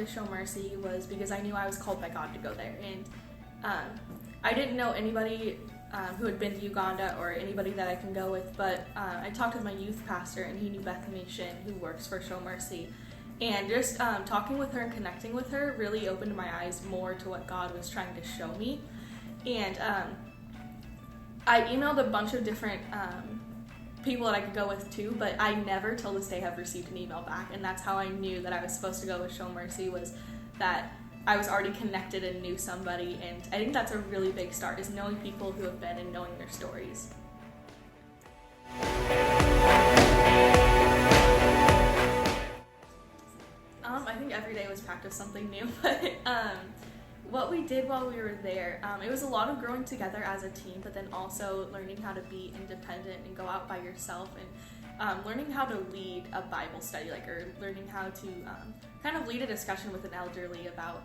to Show Mercy was because I knew I was called by God to go there, and I didn't know anybody who had been to Uganda or anybody that I can go with, but I talked with my youth pastor, and he knew Bethany Shin, who works for Show Mercy, and just talking with her and connecting with her really opened my eyes more to what God was trying to show me. And I emailed a bunch of different people that I could go with too, but I never till this day have received an email back, and that's how I knew that I was supposed to go with Show Mercy, was that I was already connected and knew somebody, and I think that's a really big start, is knowing people who have been and knowing their stories. I think every day was practice something new, but what we did while we were there, it was a lot of growing together as a team, but then also learning how to be independent and go out by yourself, and learning how to lead a Bible study, or learning how to kind of lead a discussion with an elderly about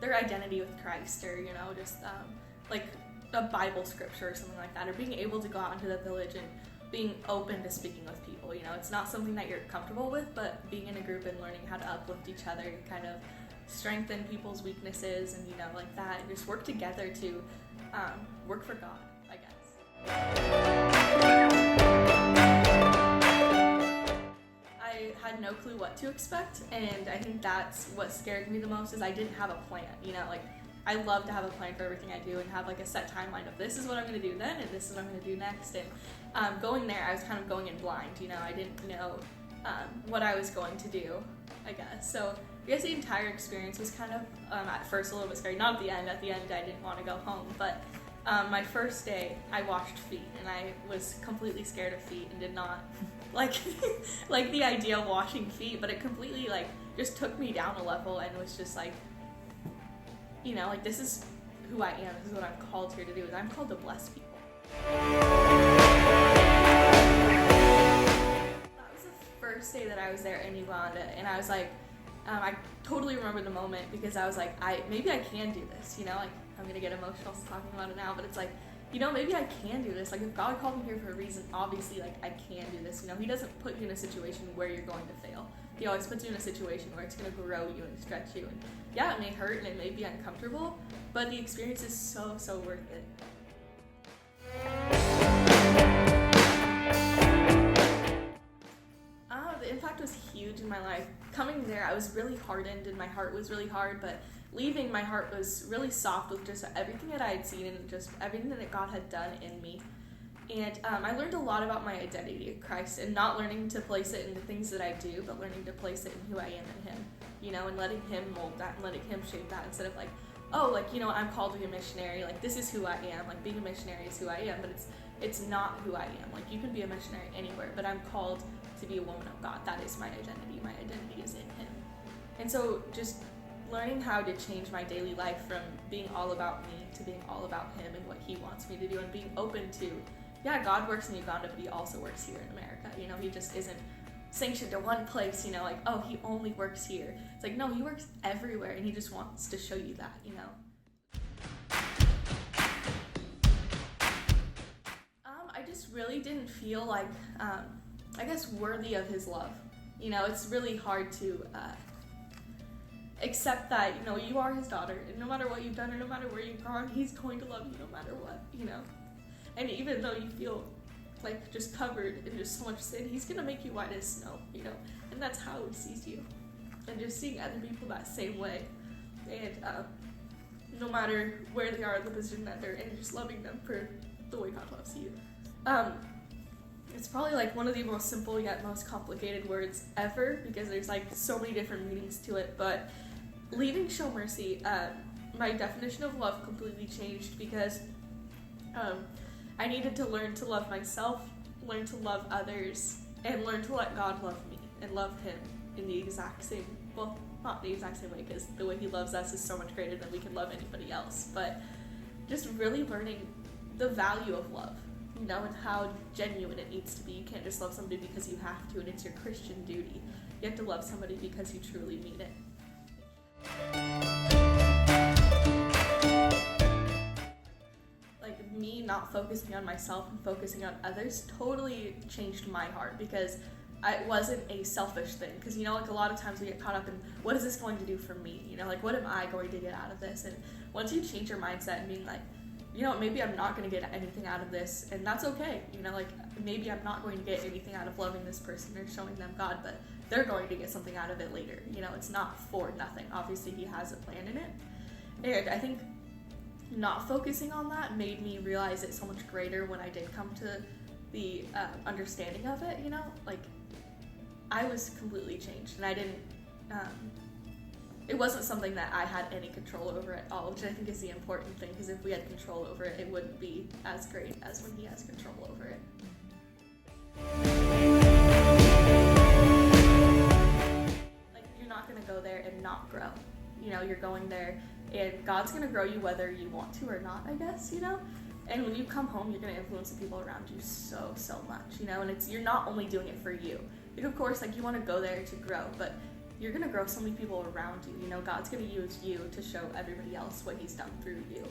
their identity with Christ, or just like a Bible scripture or something like that, or being able to go out into the village and being open to speaking with people. It's not something that you're comfortable with, but being in a group and learning how to uplift each other and kind of strengthen people's weaknesses, and like that, and just work together to work for God, I guess. I had no clue what to expect, and I think that's what scared me the most, is I didn't have a plan. I love to have a plan for everything I do and have a set timeline of this is what I'm going to do then and this is what I'm going to do next. And going there, I was kind of going in blind. I didn't know what I was going to do, I guess. So I guess the entire experience was kind of at first a little bit scary. Not at the end. At the end, I didn't want to go home. But my first day, I washed feet, and I was completely scared of feet and did not like the idea of washing feet. But it completely just took me down a level and was just this is who I am. This is what I'm called here to do. Is I'm called to bless people. That was the first day that I was there in Uganda, and I was I totally remember the moment, because I was maybe I can do this. I'm gonna get emotional talking about it now, but it's maybe I can do this. If God called me here for a reason, obviously I can do this. He doesn't put you in a situation where you're going to fail. He always puts you in a situation where it's going to grow you and stretch you. And yeah, it may hurt and it may be uncomfortable, but the experience is so worth it. The impact was huge in my life. Coming there, I was really hardened and my heart was really hard, but leaving, my heart was really soft with just everything that I had seen and just everything that God had done in me. And I learned a lot about my identity in Christ, and not learning to place it in the things that I do, but learning to place it in who I am in Him, and letting Him mold that and letting Him shape that, instead of I'm called to be a missionary, this is who I am, being a missionary is who I am, but it's not who I am. You can be a missionary anywhere, but I'm called to be a woman of God. That is my identity. My identity is in Him. And so just learning how to change my daily life from being all about me to being all about Him and what He wants me to do, and being open to, God works in Uganda, but He also works here in America. He just isn't sanctioned to one place, He only works here. It's no, He works everywhere, and He just wants to show you that, I just really didn't feel worthy of His love. It's really hard to accept that, you are His daughter, and no matter what you've done or no matter where you've gone, He's going to love you no matter what, And even though you feel just covered in just so much sin, He's going to make you white as snow, and that's how He sees you. And just seeing other people that same way, and no matter where they are in the position that they're in, just loving them for the way God loves you. It's probably one of the most simple yet most complicated words ever, because there's so many different meanings to it, but leaving Show Mercy, my definition of love completely changed, because I needed to learn to love myself, learn to love others, and learn to let God love me and love Him in the exact same, well, not the exact same way, because the way He loves us is so much greater than we can love anybody else, but just really learning the value of love, and how genuine it needs to be. You can't just love somebody because you have to, and it's your Christian duty. You have to love somebody because you truly mean it. Me not focusing on myself and focusing on others totally changed my heart, because it wasn't a selfish thing, because, you know, like a lot of times we get caught up in what is this going to do for me, you know, like what am I going to get out of this? And once you change your mindset and being like, you know, maybe I'm not going to get anything out of this, and that's okay, you know, like maybe I'm not going to get anything out of loving this person or showing them God, but they're going to get something out of it later, you know, it's not for nothing. Obviously he has a plan in it, and I think not focusing on that made me realize it so much greater when I did come to the understanding of it, you know, like I was completely changed, and I didn't, it wasn't something that I had any control over at all, which I think is the important thing, because if we had control over it, it wouldn't be as great as when he has control over it. Like, you're not going to go there and not grow. You know, you're going there, and God's going to grow you whether you want to or not, I guess, you know? And when you come home, you're going to influence the people around you so much, you know? And you're not only doing it for you. Like, of course, like, you want to go there to grow, but you're going to grow so many people around you, you know? God's going to use you to show everybody else what he's done through you.